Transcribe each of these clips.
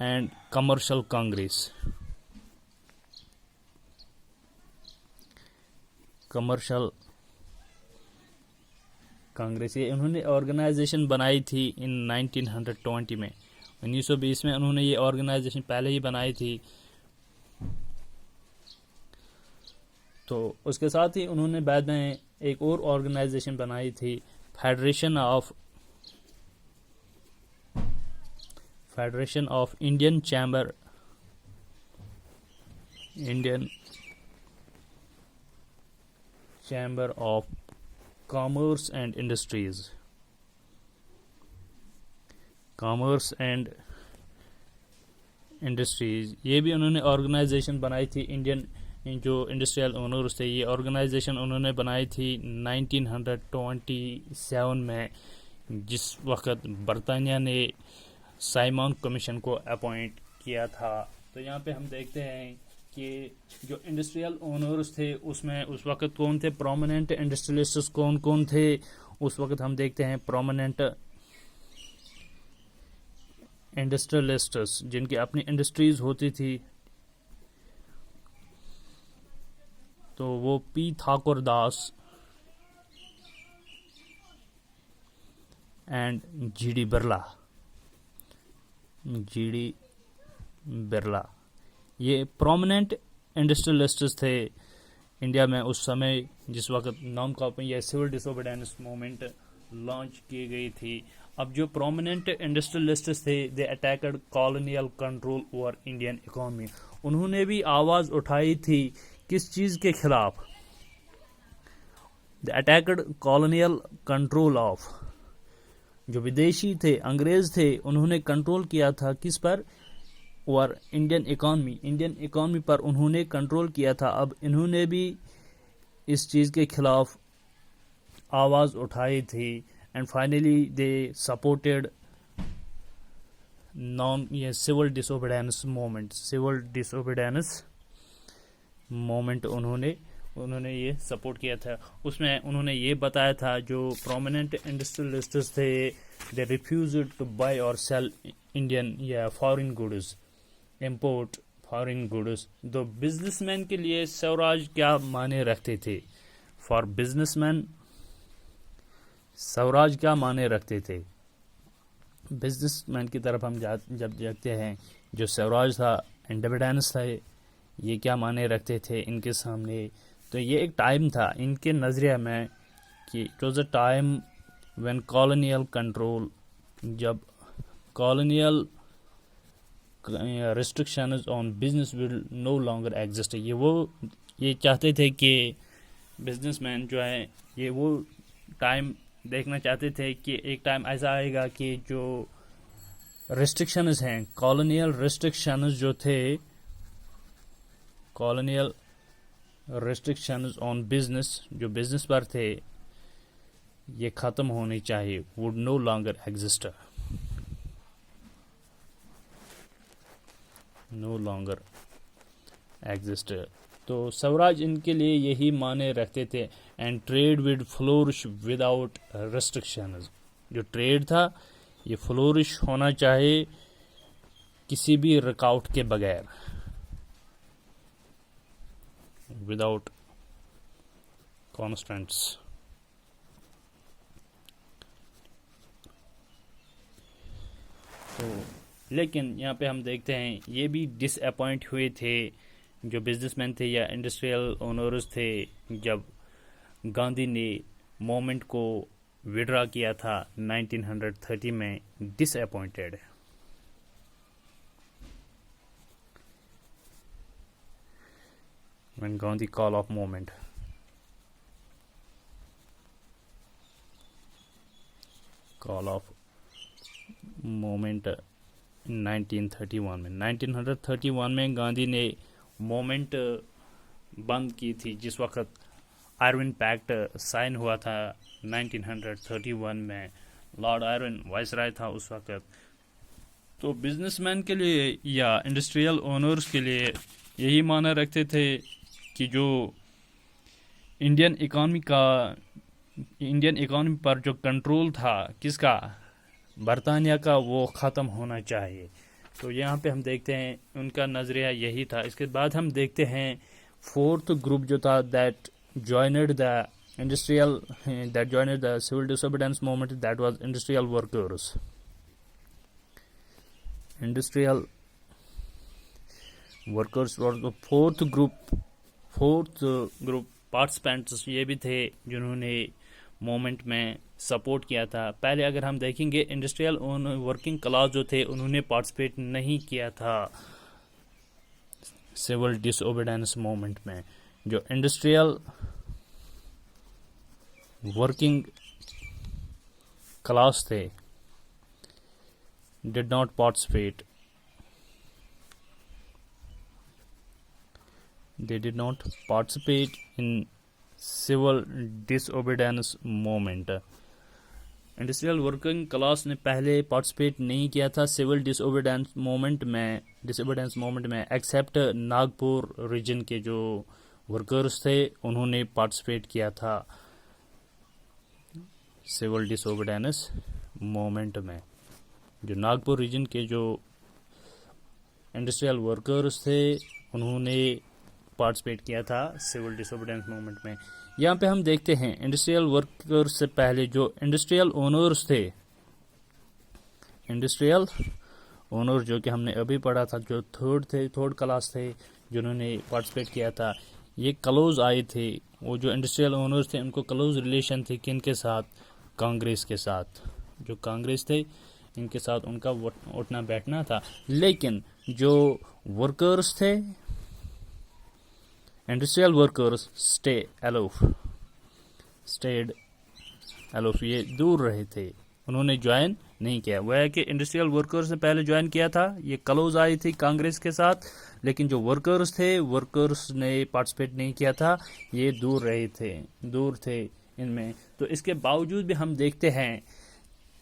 And commercial Congress. Commercial Congress ये उन्होंने organisation बनाई थी इन 1920 में। 1920 में उन्होंने ये ऑर्गेनाइजेशन पहले ही बनाई थी। तो उसके साथ ही उन्होंने बाद में एक और ऑर्गेनाइजेशन बनाई थी, federation of Indian chamber of commerce and industries. ये भी उन्होंने ऑर्गेनाइजेशन बनाई थी। इंडियन जो इंडस्ट्रियल ओनर्स थे, ये ऑर्गेनाइजेशन उन्होंने बनाई थी 1927 में, जिस वक्त बरतानिया ने साइमन कमीशन को अपॉइंट किया था। तो यहाँ पे हम देखते हैं कि जो इंडस्ट्रियल ओनर्स थे उसमें उस वक्त कौन थे, प्रोमिनेंट इंडस्ट्रियलिस्ट्स कौन कौन थे उस वक्त। हम देखते हैं प्रोमिनेंट इंडस्ट्रियलिस्ट्स जिनकी अपनी इंडस्ट्रीज होती थी। तो वो P Thakur Das and GD Birla ये प्रोमिनेंट इंडस्ट्रियलिस्ट्स थे इंडिया में उस समय, जिस वक्त नॉन कॉपिंग या सिविल डिसोबीडियंस मूवमेंट लॉन्च की गई थी। अब जो प्रोमिनेंट इंडस्ट्रियलिस्ट्स थे, they attacked colonial control over Indian economy. उन्होंने भी आवाज उठाई थी किस चीज के खिलाफ, the attacked colonial control of, जो विदेशी थे, अंग्रेज थे, उन्होंने कंट्रोल किया था किस पर, और इंडियन इकोनॉमी पर उन्होंने कंट्रोल किया था। अब इन्होंने भी इस चीज के खिलाफ आवाज उठाई थी and finally they supported civil disobedience movement उन्होंने ये सपोर्ट किया था। उसमें उन्होंने ये बताया था जो प्रोमिनेंट इंडस्ट्रियलिस्ट्स थे, दे रिफ्यूज्ड टू बाय और सेल इंडियन या foreign goods, import foreign goods. तो बिजनेसमैन के लिए स्वराज क्या माने रखते थे, फॉर बिजनेसमैन स्वराज क्या माने रखते थे। बिजनेसमैन की तरफ हम जब देखते हैं, जो स्वराज था, इंडिपेंडेंस था, ये क्या माने रखते थे इनके सामने। तो ये एक टाइम था इनके नज़रिया में कि it was a time when colonial control, जब colonial restrictions on business will no longer exist. ये चाहते थे कि बिजनेसमैन जो है ये वो टाइम देखना चाहते थे कि एक टाइम ऐसा आएगा कि जो रिस्ट्रिक्शंस हैं, कॉलोनियल रिस्ट्रिक्शंस जो थे, कॉलोनियल रिस्ट्रिक्शंस ऑन बिजनेस, जो बिजनेस पर थे, ये खत्म होनी चाहिए, would no longer exist, no longer exist. तो स्वराज इनके लिए यही माने रखते थे। And trade would flourish without restrictions, जो ट्रेड था ये फ्लोरिश होना चाहिए किसी भी रुकावट के बगैर, विदाउट कॉन्स्टेंट्स। तो लेकिन यहाँ पे हम देखते हैं ये भी डिसअपॉइंट हुए थे जो बिजनेसमैन थे या इंडस्ट्रियल ओनर्स थे, जब गांधी ने मूवमेंट को विड्रॉ किया था 1930 में, disappointed. when Gandhi call of movement, call of movement 1931 में गांधी ने मूवमेंट बंद की थी, जिस वक्त आयरविन पैक्ट साइन हुआ था 1931 में। लॉर्ड आयरविन वाइसराय था उस वक्त। तो बिजनेसमैन के लिए या इंडस्ट्रियल ओनर्स के लिए यही माना रखते थे कि जो इंडियन इकोनॉमी पर जो कंट्रोल था किसका, बरतानिया का, वो ख़त्म होना चाहिए। तो यहाँ पे हम देखते हैं उनका नज़रिया यही था। इसके बाद हम देखते हैं फोर्थ ग्रुप जो था that joined the industrial that joined the civil disobedience movement, that was industrial workers. Industrial workers were the fourth group participants ये भी थे जिन्होंने मूवमेंट में सपोर्ट किया था। पहले अगर हम देखेंगे इंडस्ट्रियल वर्किंग क्लास जो थे उन्होंने पार्टिसिपेट नहीं किया था सिविल डिसओबीडियंस मूवमेंट में। जो इंडस्ट्रियल वर्किंग क्लास थे did not participate, they did not participate in civil disobedience movement. Industrial working class ने पहले पार्टिसिपेट नहीं किया था सिविल डिसओबीडियंस मूवमेंट में एक्सेप्ट नागपुर रीजन के जो वर्कर्स थे उन्होंने पार्टिसिपेट किया था सिविल डिसओबीडियंस मूवमेंट में। जो नागपुर रीजन के जो इंडस्ट्रियल वर्कर्स थे उन्होंने पार्टिसिपेट किया था सिविल डिसओबीडियंस मूवमेंट में। यहाँ पे हम देखते हैं इंडस्ट्रियल वर्कर्स से पहले जो इंडस्ट्रियल ओनर्स थे, इंडस्ट्रियल ओनर जो कि हमने अभी पढ़ा था, जो थर्ड क्लास थे जिन्होंने पार्टिसिपेट किया था, ये क्लोज आए थे। वो जो इंडस्ट्रियल ओनर्स थे उनको क्लोज रिलेशन थी किन के साथ? कांग्रेस के साथ। जो कांग्रेस थे इनके साथ उनका उठना बैठना था। लेकिन जो वर्कर्स थे इंडस्ट्रियल वर्कर्स स्टेड एलोफ, ये दूर रहे थे, उन्होंने ज्वाइन नहीं किया। वह है कि इंडस्ट्रियल वर्कर्स ने पहले ज्वाइन किया था, ये क्लोज आई थी कांग्रेस के साथ, लेकिन जो वर्कर्स ने पार्टिसिपेट नहीं किया था, ये दूर थे इनमें। तो इसके बावजूद भी हम देखते हैं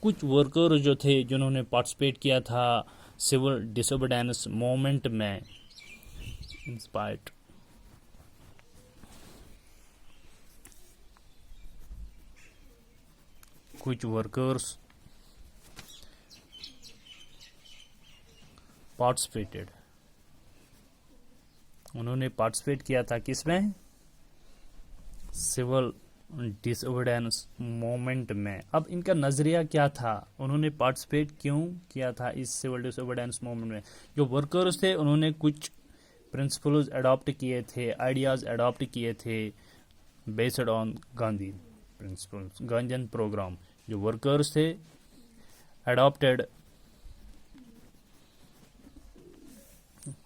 कुछ वर्कर्स जो थे जिन्होंने पार्टिसिपेट किया था सिविल डिसओबीडियंस मूवमेंट में। इंस्पायर्ड कुछ वर्कर्स पार्टिसिपेटेड, उन्होंने पार्टिसिपेट किया था किसमें? सिविल डिसओबीडियंस मूवमेंट में। अब इनका नजरिया क्या था, उन्होंने पार्टिसिपेट क्यों किया था इस सिविल डिसओबीडियंस मूवमेंट में? जो वर्कर्स थे उन्होंने कुछ प्रिंसिपल्स अडॉप्ट किए थे, आइडियाज अडॉप्ट किए थे based on Gandhi principles, Gandhian program. जो वर्कर्स थे adopted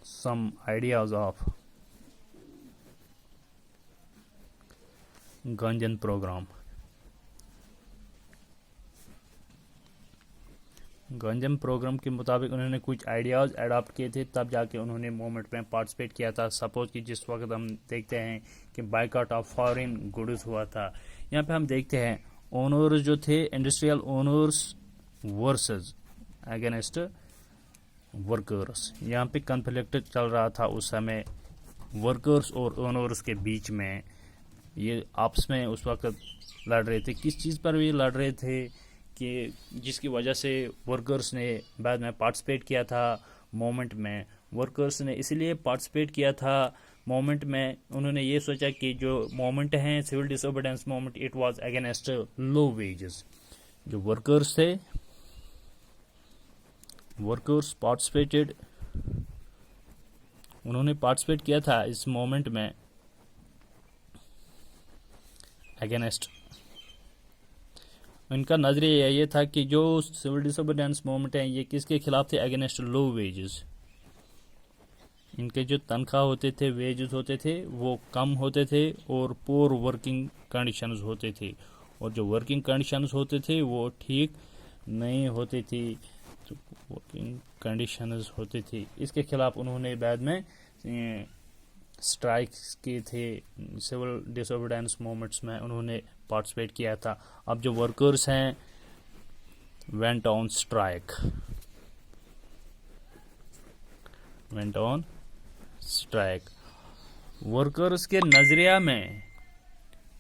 some ideas of Ganjan program. Ganjam program के मुताबिक उन्होंने कुछ आइडियाज़ अडॉप्ट किए थे, तब जाके उन्होंने मूवमेंट में पार्टिसिपेट किया था। सपोज कि जिस वक्त हम देखते हैं कि बाइकआउट ऑफ फॉरेन गुड्स हुआ था, यहाँ पे हम देखते हैं ओनर्स जो थे industrial owners versus against workers, यहाँ पे कन्फ्लिक्ट चल रहा था उस समय वर्कर्स और ओनर्स के बीच में। ये आपस में उस वक्त लड़ रहे थे। किस चीज़ पर ये लड़ रहे थे कि जिसकी वजह से वर्कर्स ने बाद में पार्टिसिपेट किया था मूवमेंट में। वर्कर्स ने इसलिए पार्टिसिपेट किया था मूवमेंट में, उन्होंने ये सोचा कि जो मूवमेंट है civil disobedience movement, it was against low wages. जो वर्कर्स थे, वर्कर्स पार्टिसिपेटेड, उन्होंने पार्टिसिपेट किया था इस मूवमेंट में अगेंस्ट। इनका नजरिया ये था कि जो सिविल डिसोबीडियंस मूवमेंट है ये किसके खिलाफ थे? Against low wages. इनके जो तनख्वाह होते थे, वेजेस होते थे, वो कम होते थे और पुअर वर्किंग कंडीशंस होते थे, और जो वर्किंग कंडीशंस होते थे वो ठीक नहीं होती थी, तो वर्किंग कंडीशंस होती थी। इसके खिलाफ उन्होंने बाद में स्ट्राइक्स किए थे, सिविल डिसोबीडियंस मूवमेंट्स में उन्होंने पार्टिसिपेट किया था। अब जो वर्कर्स हैं वेंट ऑन स्ट्राइक। वर्कर्स के नजरिया में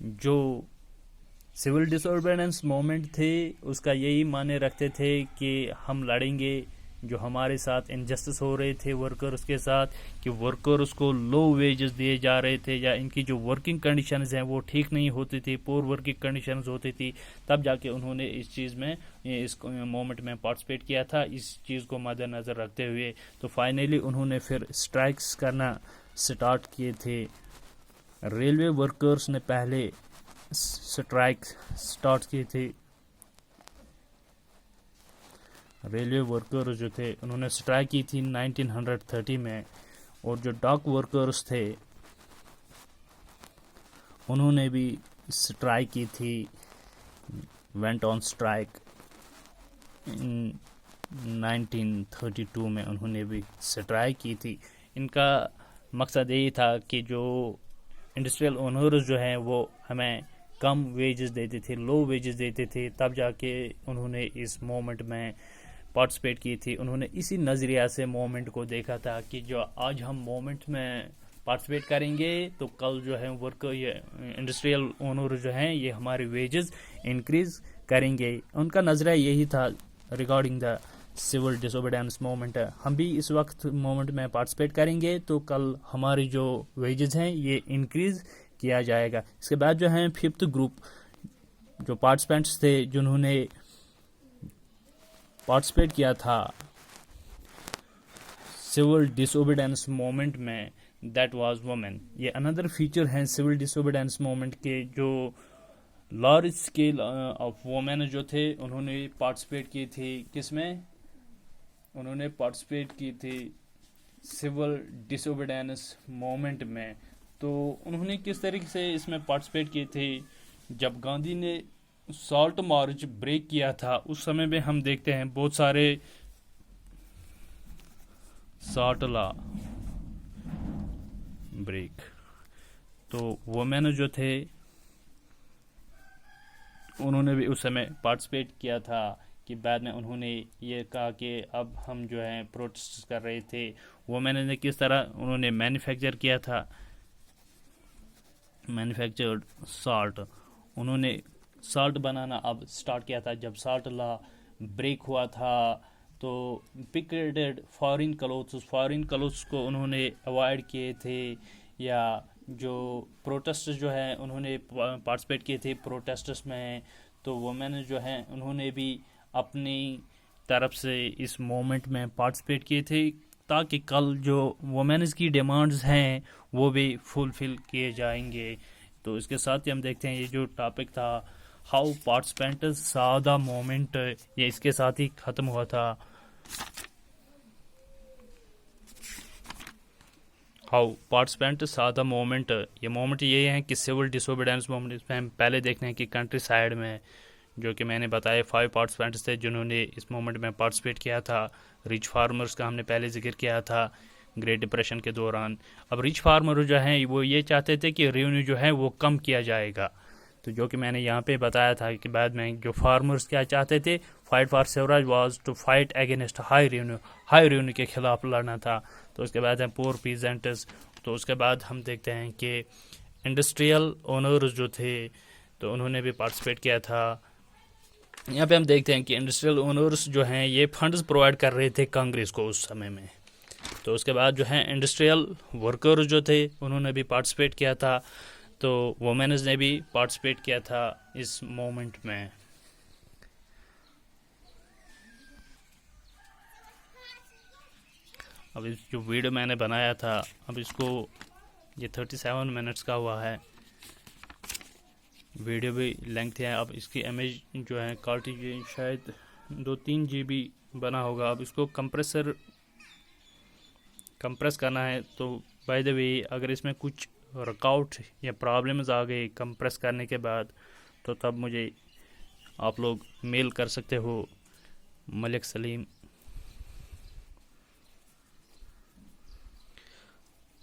जो सिविल डिसोबीडियंस मूवमेंट थे उसका यही माने रखते थे कि हम लड़ेंगे जो हमारे साथ इनजस्टिस हो रहे थे वर्कर्स के साथ, कि वर्कर्स को लो वेजेस दिए जा रहे थे या इनकी जो वर्किंग कंडीशंस हैं वो ठीक नहीं होती थी, पुअर वर्किंग कंडीशंस होती थी, तब जाके उन्होंने इस चीज़ में, इस मोमेंट में पार्टिसिपेट किया था। इस चीज़ को मद्देनज़र रखते हुए तो फाइनली उन्होंने फिर स्ट्राइक्स करना स्टार्ट किए थे। रेलवे वर्कर्स ने पहले स्ट्राइक स्टार्ट किए थे। रेलवे वर्कर्स जो थे उन्होंने स्ट्राइक की थी 1930 में, और जो डॉक वर्कर्स थे उन्होंने भी स्ट्राइक की थी, वेंट ऑन स्ट्राइक इन 1932 में उन्होंने भी स्ट्राइक की थी। इनका मकसद यही था कि जो इंडस्ट्रियल ओनर्स जो हैं वो हमें कम वेजेस देते थे, लो वेजेस देते थे, तब जाके उन्होंने इस मोमेंट में पार्टिसिपेट की थी। उन्होंने इसी नज़रिया से मोमेंट को देखा था कि जो आज हम मोमेंट में पार्टिसिपेट करेंगे तो कल जो है वर्कर, ये इंडस्ट्रियल ओनर जो हैं ये हमारे वेजेस इंक्रीज करेंगे। उनका नज़रिया यही था regarding the civil disobedience moment. हम भी इस वक्त मोमेंट में पार्टिसिपेट करेंगे तो कल हमारी जो वेजेस हैं ये इंक्रीज किया जाएगा। इसके बाद जो है फिफ्थ ग्रुप जो पार्टिसिपेंट्स थे जिन्होंने पार्टिसिपेट किया था सिविल डिसोबीडियंस मूवमेंट में, दैट वाज वुमेन। ये अनदर फीचर है सिविल डिसोबीडियंस मूवमेंट के, जो लार्ज स्केल ऑफ वुमेन जो थे उन्होंने पार्टिसिपेट की थी। किसमें? उन्होंने पार्टिसिपेट की थी सिविल डिसोबीडियंस मूवमेंट में। तो उन्होंने किस तरीके से इसमें पार्टिसिपेट की थी? जब गांधी ने सॉल्ट मार्च ब्रेक किया था उस समय में हम देखते हैं बहुत सारे सॉल्ट लॉ ब्रेक, तो वुमेन जो थे उन्होंने भी उस समय पार्टिसिपेट किया था। कि बाद में उन्होंने ये कहा कि अब हम जो है प्रोटेस्ट कर रहे थे। वुमेन ने किस तरह उन्होंने मैन्युफैक्चर किया था, मैन्युफैक्चर्ड सॉल्ट, उन्होंने सॉल्ट बनाना अब स्टार्ट किया था। जब सॉल्ट लॉ ब्रेक हुआ था तो पिकेटेड फॉरेन क्लोथ्स को उन्होंने अवॉइड किए थे, या जो प्रोटेस्ट जो है उन्होंने पार्टिसिपेट किए थे प्रोटेस्ट्स में। तो वुमेन जो हैं उन्होंने भी अपनी तरफ से इस मोमेंट में पार्टिसिपेट किए थे, ताकि कल जो वुमेन्स की डिमांड्स हैं वो भी फुलफिल किए जाएंगे। तो इसके साथ ही हम देखते हैं ये जो टॉपिक था how participants saw the moment, ये इसके साथ ही खत्म हुआ था। How participants saw the moment, ये मोमेंट ये है कि सिविल डिसोबीडियंस मोमेंट। इसमें हम पहले देखते हैं कि कंट्री साइड में जो कि मैंने बताया 5 पार्टिसिपेंट्स थे जिन्होंने इस मोमेंट में पार्टिसिपेट किया था। रिच फार्मर्स का हमने पहले जिक्र किया था ग्रेट डिप्रेशन के दौरान। अब रिच फार्मर जो हैं वो ये चाहते थे कि रेवेन्यू जो है वो कम किया जाएगा, तो जो कि मैंने यहाँ पे बताया था कि बाद में जो फार्मर्स क्या चाहते थे, fight for Swaraj was to fight against high revenue के खिलाफ लड़ना था। तो उसके बाद है पुअर पीजेंट्स। तो उसके बाद हम देखते हैं कि इंडस्ट्रियल ओनर्स जो थे तो उन्होंने भी पार्टिसिपेट किया था। यहाँ पे हम देखते हैं कि इंडस्ट्रियल ओनर्स जो हैं ये फंड्स प्रोवाइड कर रहे थे कांग्रेस को उस समय में। तो उसके बाद जो है इंडस्ट्रियल वर्कर्स जो थे उन्होंने भी पार्टिसिपेट किया था। तो वुमेन्स ने भी पार्टिसिपेट किया था इस मोमेंट में। अब इस जो वीडियो मैंने बनाया था, अब इसको ये 37 मिनट्स का हुआ है, वीडियो भी लेंथ है। अब इसकी इमेज जो है क्वालिटी शायद 2-3 GB बना होगा। अब इसको कंप्रेस करना है। तो बाय द वे अगर इसमें कुछ वर्कआउट या प्रॉब्लम्स आ गए कंप्रेस करने के बाद, तो तब मुझे आप लोग मेल कर सकते हो मलिक सलीम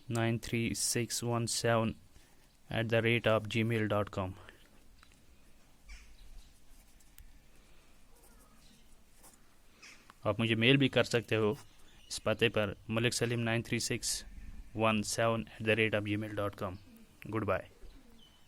93617@gmail.com। आप मुझे मेल भी कर सकते हो इस पते पर maliksaleem93617@gmail.com। Good bye.